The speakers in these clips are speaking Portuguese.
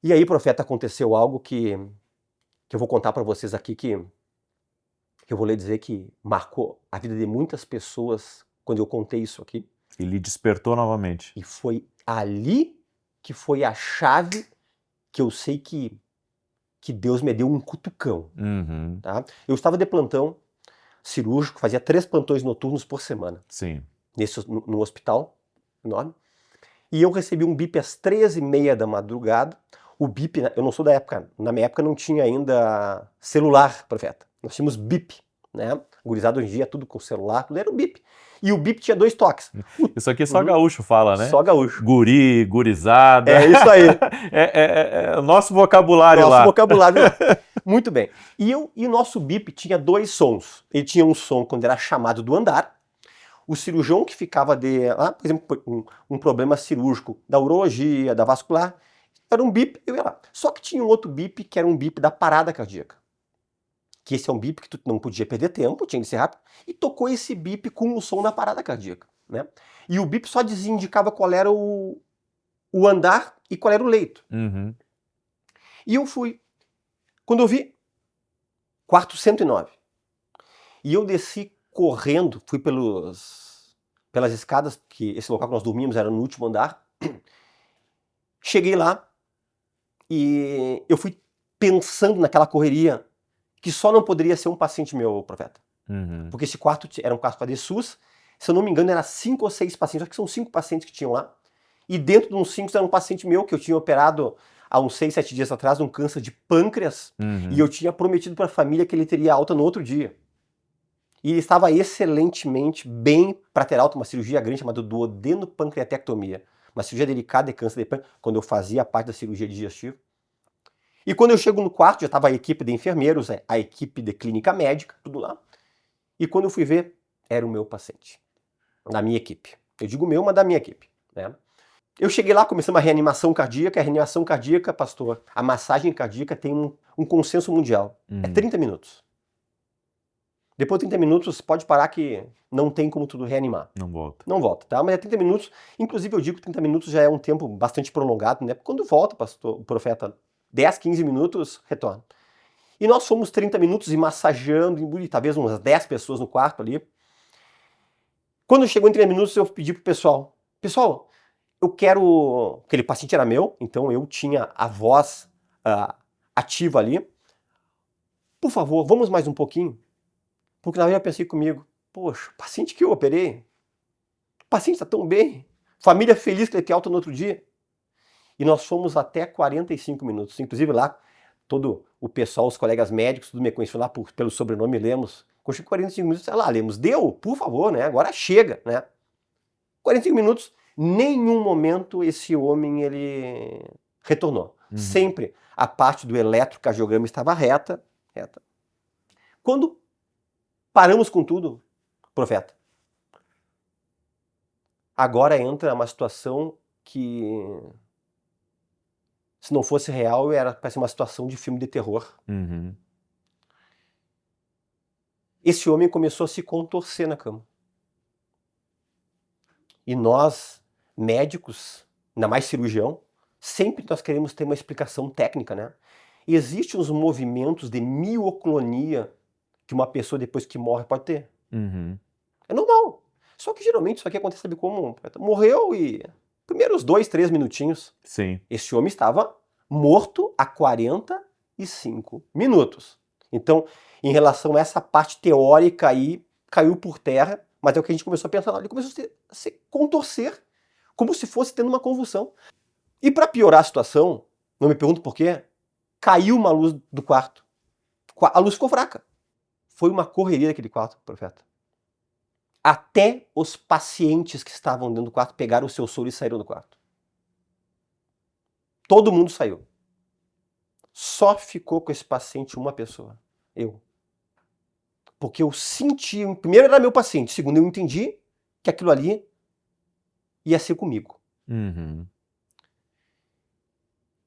E aí, profeta, aconteceu algo que eu vou contar para vocês aqui, que eu vou lhe dizer que marcou a vida de muitas pessoas quando eu contei isso aqui. E lhe despertou novamente. E foi ali que foi a chave que eu sei que Deus me deu um cutucão. Uhum. Tá? Eu estava de plantão cirúrgico, fazia 3 plantões noturnos por semana. Sim. No hospital enorme. E eu recebi um bip às 13h30 da madrugada. O bip, eu não sou da época, na minha época não tinha ainda celular, profeta. Nós tínhamos bip, né? Gurizado hoje em dia, tudo com celular, tudo era o bip. E o bip tinha 2 toques. Isso aqui só gaúcho fala, né? Só gaúcho. Guri, gurizada. É isso aí. É o nosso vocabulário lá. Nosso vocabulário lá. Muito bem. E o nosso bip tinha 2 sons. Ele tinha um som quando era chamado do andar. O cirurgião que ficava por exemplo, um problema cirúrgico da urologia, da vascular, era um bip, eu ia lá. Só que tinha um outro bip que era um bip da parada cardíaca. Que esse é um bip que tu não podia perder tempo, tinha que ser rápido, e tocou esse bip com o som da parada cardíaca, né? E o bip só indicava qual era o andar e qual era o leito. Uhum. E eu fui. Quando eu vi, quarto 109. E eu desci correndo, fui pelas escadas, que esse local que nós dormíamos era no último andar. Cheguei lá e eu fui pensando naquela correria que só não poderia ser um paciente meu, profeta. Uhum. Porque esse quarto era um quarto de SUS, se eu não me engano era 5 ou 6 pacientes, acho que são 5 pacientes que tinham lá. E dentro de uns 5 era um paciente meu que eu tinha operado há uns 6, 7 dias atrás de um câncer de pâncreas. Uhum. E eu tinha prometido para a família que ele teria alta no outro dia. E ele estava excelentemente bem para ter alta, uma cirurgia grande chamada duodenopancreatectomia. Uma cirurgia delicada de câncer de pâncreas, quando eu fazia parte da cirurgia digestiva. E quando eu chego no quarto, já estava a equipe de enfermeiros, a equipe de clínica médica, tudo lá. E quando eu fui ver, era o meu paciente, da minha equipe. Eu digo meu, mas da minha equipe, né? Eu cheguei lá, começamos a reanimação cardíaca. A reanimação cardíaca, pastor, a massagem cardíaca tem um consenso mundial. É 30 minutos. Depois de 30 minutos, pode parar que não tem como tudo reanimar. Não volta. Não volta, tá? Mas é 30 minutos. Inclusive, eu digo que 30 minutos já é um tempo bastante prolongado, né? Quando volta, pastor, o profeta, 10, 15 minutos, retorna. E nós fomos 30 minutos e massageando, e talvez umas 10 pessoas no quarto ali. Quando chegou em 30 minutos, eu pedi pro pessoal, eu quero... Aquele paciente era meu, então eu tinha a voz ativa ali. Por favor, vamos mais um pouquinho? Porque na verdade eu pensei comigo, poxa, paciente que eu operei, o paciente está tão bem, família feliz que ele tem alta no outro dia. E nós fomos até 45 minutos. Inclusive lá, todo o pessoal, os colegas médicos, tudo me conheciam lá pelo sobrenome Lemos. Com 45 minutos, lá, Lemos, deu, por favor, né? Agora chega, né? 45 minutos, nenhum momento esse homem, ele retornou. Sempre a parte do eletrocardiograma estava reta. Quando paramos com tudo, profeta, agora entra uma situação que, se não fosse real, parece uma situação de filme de terror. Uhum. Esse homem começou a se contorcer na cama. E nós, médicos, ainda mais cirurgião, sempre nós queremos ter uma explicação técnica, né? E existem uns movimentos de mioclonia que uma pessoa depois que morre pode ter. Uhum. É normal. Só que geralmente isso aqui acontece, sabe como? Morreu e... primeiros 2, 3 minutinhos. Sim. Esse homem estava morto há 45 minutos. Então, em relação a essa parte teórica aí, caiu por terra, mas é o que a gente começou a pensar. Ele começou a se contorcer, como se fosse tendo uma convulsão. E para piorar a situação, não me pergunto por quê, caiu uma luz do quarto. A luz ficou fraca. Foi uma correria daquele quarto, profeta. Até os pacientes que estavam dentro do quarto pegaram o seu soro e saíram do quarto. Todo mundo saiu. Só ficou com esse paciente uma pessoa. Eu. Porque eu senti... Primeiro era meu paciente. Segundo, eu entendi que aquilo ali ia ser comigo. Uhum.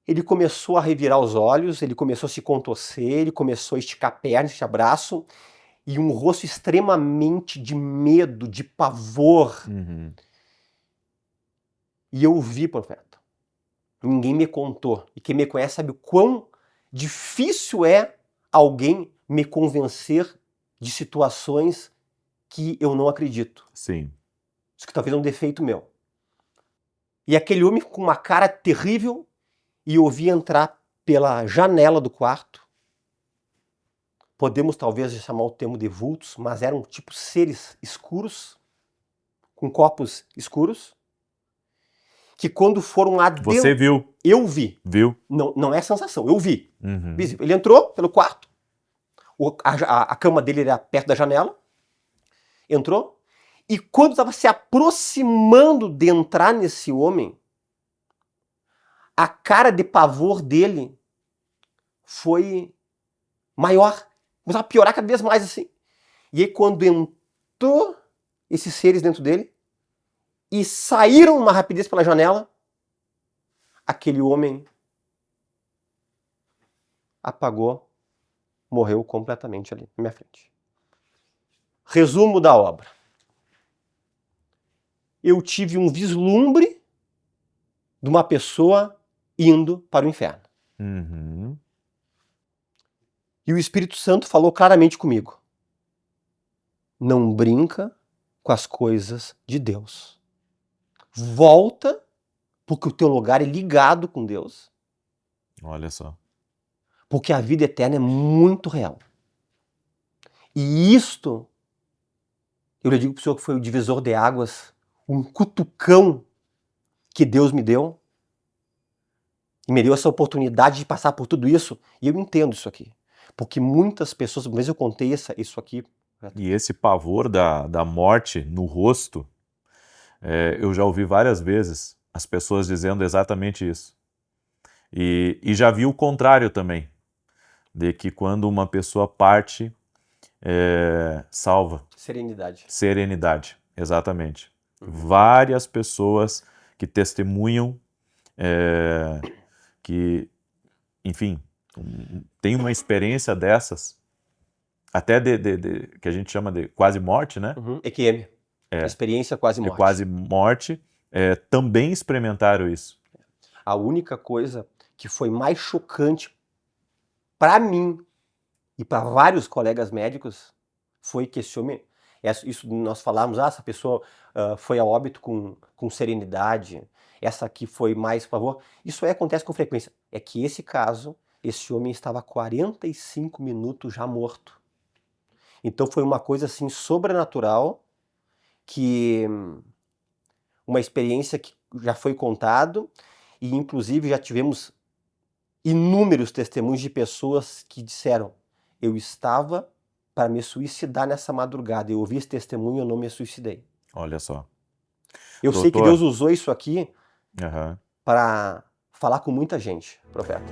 Ele começou a revirar os olhos, ele começou a se contorcer, ele começou a esticar a perna, esticar braço, e um rosto extremamente de medo, de pavor. Uhum. E eu vi, profeta, ninguém me contou. E quem me conhece sabe o quão difícil é alguém me convencer de situações que eu não acredito. Sim. Isso que talvez é um defeito meu. E aquele homem com uma cara terrível, e eu vi entrar pela janela do quarto. Podemos talvez chamar o termo de vultos, mas eram tipo seres escuros, com corpos escuros, que quando foram lá dentro... Você viu? Eu vi. Viu? Não é sensação, eu vi. Uhum. Visível. Ele entrou pelo quarto, a cama dele era perto da janela, entrou, e quando estava se aproximando de entrar nesse homem, a cara de pavor dele foi maior, começava a piorar cada vez mais assim. E aí quando entrou esses seres dentro dele e saíram uma rapidez pela janela, aquele homem apagou, morreu completamente ali na minha frente. Resumo da obra. Eu tive um vislumbre de uma pessoa indo para o inferno. Uhum. E o Espírito Santo falou claramente comigo. Não brinca com as coisas de Deus. Volta, porque o teu lugar é ligado com Deus. Olha só. Porque a vida eterna é muito real. E isto, eu lhe digo para o senhor que foi o divisor de águas, um cutucão que Deus me deu. E me deu essa oportunidade de passar por tudo isso. E eu entendo isso aqui. Porque muitas pessoas, uma vez eu contei isso aqui. E esse pavor da morte no rosto, eu já ouvi várias vezes as pessoas dizendo exatamente isso. E já vi o contrário também, de que quando uma pessoa parte, salva. Serenidade. Serenidade, exatamente. Várias pessoas que testemunham que, enfim, tem uma experiência dessas, até que a gente chama de quase morte, né? EQM. Experiência quase morte. Quase morte, também experimentaram isso. A única coisa que foi mais chocante para mim e para vários colegas médicos foi que esse homem, isso nós falamos, essa pessoa foi a óbito com serenidade, essa aqui foi mais, por favor. Isso acontece com frequência. É que esse caso, esse homem estava 45 minutos já morto. Então foi uma coisa assim sobrenatural, que uma experiência que já foi contado, e inclusive já tivemos inúmeros testemunhos de pessoas que disseram: eu estava para me suicidar nessa madrugada, eu ouvi esse testemunho e eu não me suicidei. Olha só. Eu sei que Deus usou isso aqui para falar com muita gente, profeta.